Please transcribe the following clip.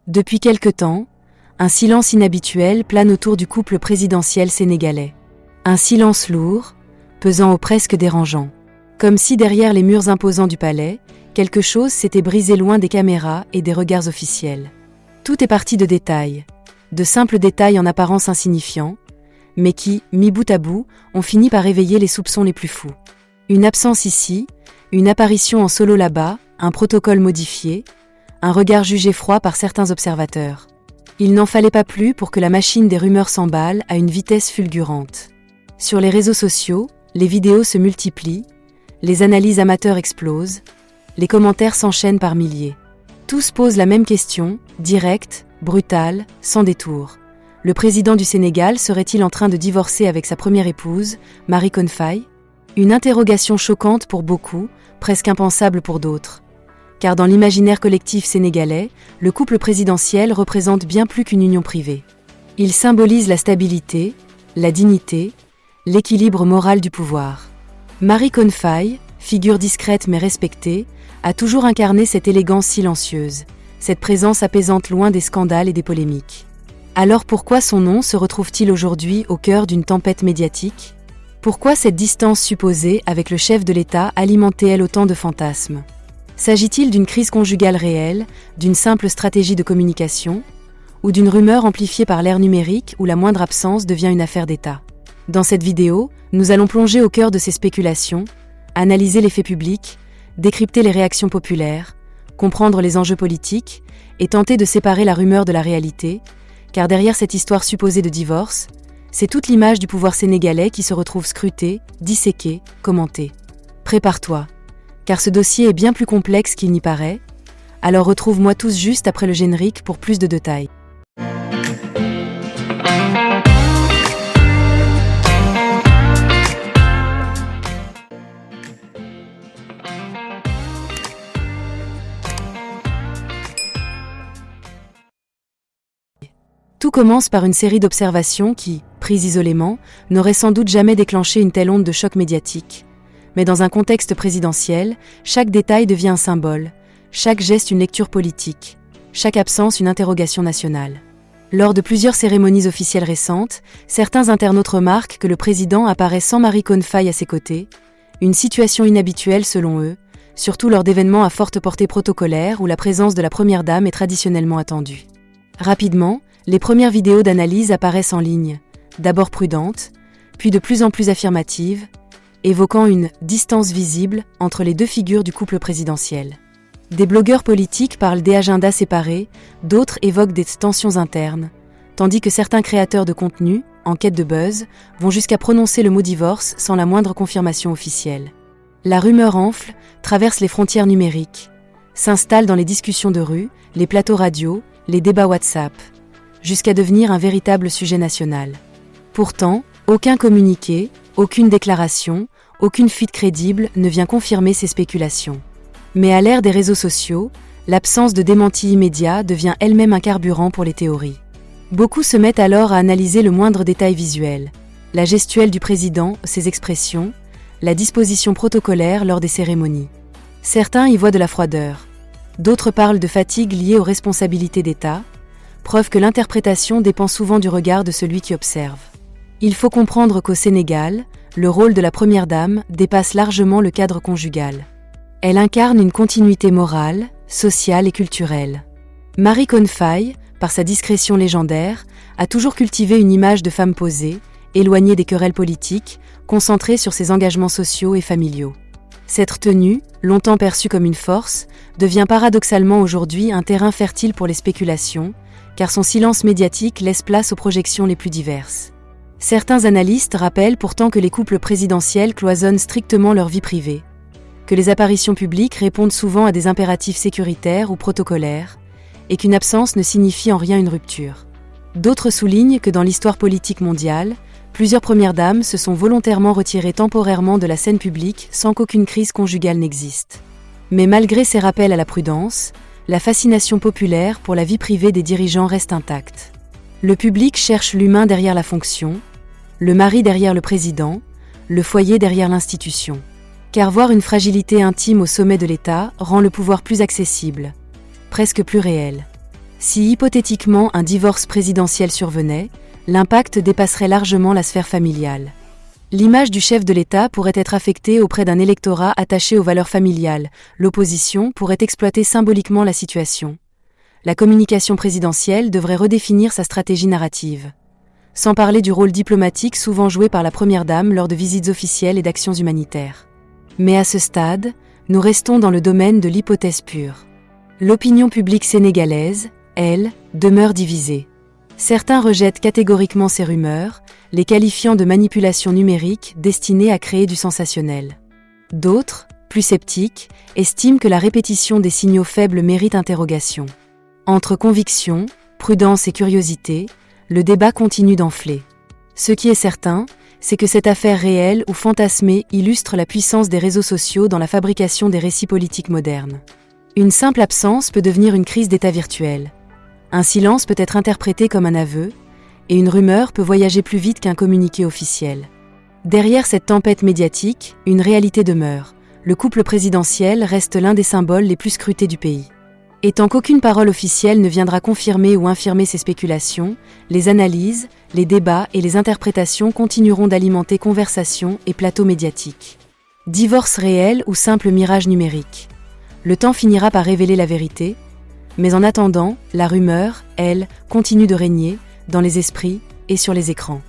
Depuis quelque temps, un silence inhabituel plane autour du couple présidentiel sénégalais. Un silence lourd, pesant au presque dérangeant. Comme si derrière les murs imposants du palais, quelque chose s'était brisé loin des caméras et des regards officiels. Tout est parti de détails, de simples détails en apparence insignifiants, mais qui, mis bout à bout, ont fini par éveiller les soupçons les plus fous. Une absence ici, une apparition en solo là-bas, un protocole modifié, un regard jugé froid par certains observateurs. Il n'en fallait pas plus pour que la machine des rumeurs s'emballe à une vitesse fulgurante. Sur les réseaux sociaux, les vidéos se multiplient, les analyses amateurs explosent, les commentaires s'enchaînent par milliers. Tous posent la même question, directe, brutale, sans détour. Le président du Sénégal serait-il en train de divorcer avec sa première épouse, Marie Coll Faye ? Une interrogation choquante pour beaucoup, presque impensable pour d'autres. Car dans l'imaginaire collectif sénégalais, le couple présidentiel représente bien plus qu'une union privée. Il symbolise la stabilité, la dignité, l'équilibre moral du pouvoir. Marie Coll Faye, figure discrète mais respectée, a toujours incarné cette élégance silencieuse, cette présence apaisante loin des scandales et des polémiques. Alors pourquoi son nom se retrouve-t-il aujourd'hui au cœur d'une tempête médiatique ? Pourquoi cette distance supposée avec le chef de l'État alimentait-elle autant de fantasmes ? S'agit-il d'une crise conjugale réelle, d'une simple stratégie de communication, ou d'une rumeur amplifiée par l'ère numérique où la moindre absence devient une affaire d'État ? Dans cette vidéo, nous allons plonger au cœur de ces spéculations, analyser les faits publics, décrypter les réactions populaires, comprendre les enjeux politiques et tenter de séparer la rumeur de la réalité, car derrière cette histoire supposée de divorce, c'est toute l'image du pouvoir sénégalais qui se retrouve scrutée, disséquée, commentée. Prépare-toi, car ce dossier est bien plus complexe qu'il n'y paraît, alors retrouve-moi tous juste après le générique pour plus de détails. Tout commence par une série d'observations qui, prises isolément, n'auraient sans doute jamais déclenché une telle onde de choc médiatique. Mais dans un contexte présidentiel, chaque détail devient un symbole, chaque geste une lecture politique, chaque absence une interrogation nationale. Lors de plusieurs cérémonies officielles récentes, certains internautes remarquent que le président apparaît sans Marie Coll Faye à ses côtés, une situation inhabituelle selon eux, surtout lors d'événements à forte portée protocolaire où la présence de la première dame est traditionnellement attendue. Rapidement, les premières vidéos d'analyse apparaissent en ligne, d'abord prudentes, puis de plus en plus affirmatives, évoquant une distance visible entre les deux figures du couple présidentiel. Des blogueurs politiques parlent d'agendas séparés, d'autres évoquent des tensions internes, tandis que certains créateurs de contenu, en quête de buzz, vont jusqu'à prononcer le mot divorce sans la moindre confirmation officielle. La rumeur enfle, traverse les frontières numériques, s'installe dans les discussions de rue, les plateaux radio, les débats WhatsApp, jusqu'à devenir un véritable sujet national. Pourtant, aucun communiqué, aucune déclaration, aucune fuite crédible ne vient confirmer ces spéculations. Mais à l'ère des réseaux sociaux, l'absence de démenti immédiat devient elle-même un carburant pour les théories. Beaucoup se mettent alors à analyser le moindre détail visuel, la gestuelle du président, ses expressions, la disposition protocolaire lors des cérémonies. Certains y voient de la froideur. D'autres parlent de fatigue liée aux responsabilités d'État, preuve que l'interprétation dépend souvent du regard de celui qui observe. Il faut comprendre qu'au Sénégal, le rôle de la première dame dépasse largement le cadre conjugal. Elle incarne une continuité morale, sociale et culturelle. Marie Coll Faye, par sa discrétion légendaire, a toujours cultivé une image de femme posée, éloignée des querelles politiques, concentrée sur ses engagements sociaux et familiaux. Cette tenue, longtemps perçue comme une force, devient paradoxalement aujourd'hui un terrain fertile pour les spéculations, car son silence médiatique laisse place aux projections les plus diverses. Certains analystes rappellent pourtant que les couples présidentiels cloisonnent strictement leur vie privée, que les apparitions publiques répondent souvent à des impératifs sécuritaires ou protocolaires, et qu'une absence ne signifie en rien une rupture. D'autres soulignent que dans l'histoire politique mondiale, plusieurs premières dames se sont volontairement retirées temporairement de la scène publique sans qu'aucune crise conjugale n'existe. Mais malgré ces rappels à la prudence, la fascination populaire pour la vie privée des dirigeants reste intacte. Le public cherche l'humain derrière la fonction, le mari derrière le président, le foyer derrière l'institution. Car voir une fragilité intime au sommet de l'État rend le pouvoir plus accessible, presque plus réel. Si hypothétiquement un divorce présidentiel survenait, l'impact dépasserait largement la sphère familiale. L'image du chef de l'État pourrait être affectée auprès d'un électorat attaché aux valeurs familiales, l'opposition pourrait exploiter symboliquement la situation. La communication présidentielle devrait redéfinir sa stratégie narrative. Sans parler du rôle diplomatique souvent joué par la Première Dame lors de visites officielles et d'actions humanitaires. Mais à ce stade, nous restons dans le domaine de l'hypothèse pure. L'opinion publique sénégalaise, elle, demeure divisée. Certains rejettent catégoriquement ces rumeurs, les qualifiant de manipulation numérique destinée à créer du sensationnel. D'autres, plus sceptiques, estiment que la répétition des signaux faibles mérite interrogation. Entre conviction, prudence et curiosité, le débat continue d'enfler. Ce qui est certain, c'est que cette affaire réelle ou fantasmée illustre la puissance des réseaux sociaux dans la fabrication des récits politiques modernes. Une simple absence peut devenir une crise d'état virtuel. Un silence peut être interprété comme un aveu, et une rumeur peut voyager plus vite qu'un communiqué officiel. Derrière cette tempête médiatique, une réalité demeure. Le couple présidentiel reste l'un des symboles les plus scrutés du pays. Et tant qu'aucune parole officielle ne viendra confirmer ou infirmer ces spéculations, les analyses, les débats et les interprétations continueront d'alimenter conversations et plateaux médiatiques. Divorce réel ou simple mirage numérique? Le temps finira par révéler la vérité, mais en attendant, la rumeur, elle, continue de régner, dans les esprits et sur les écrans.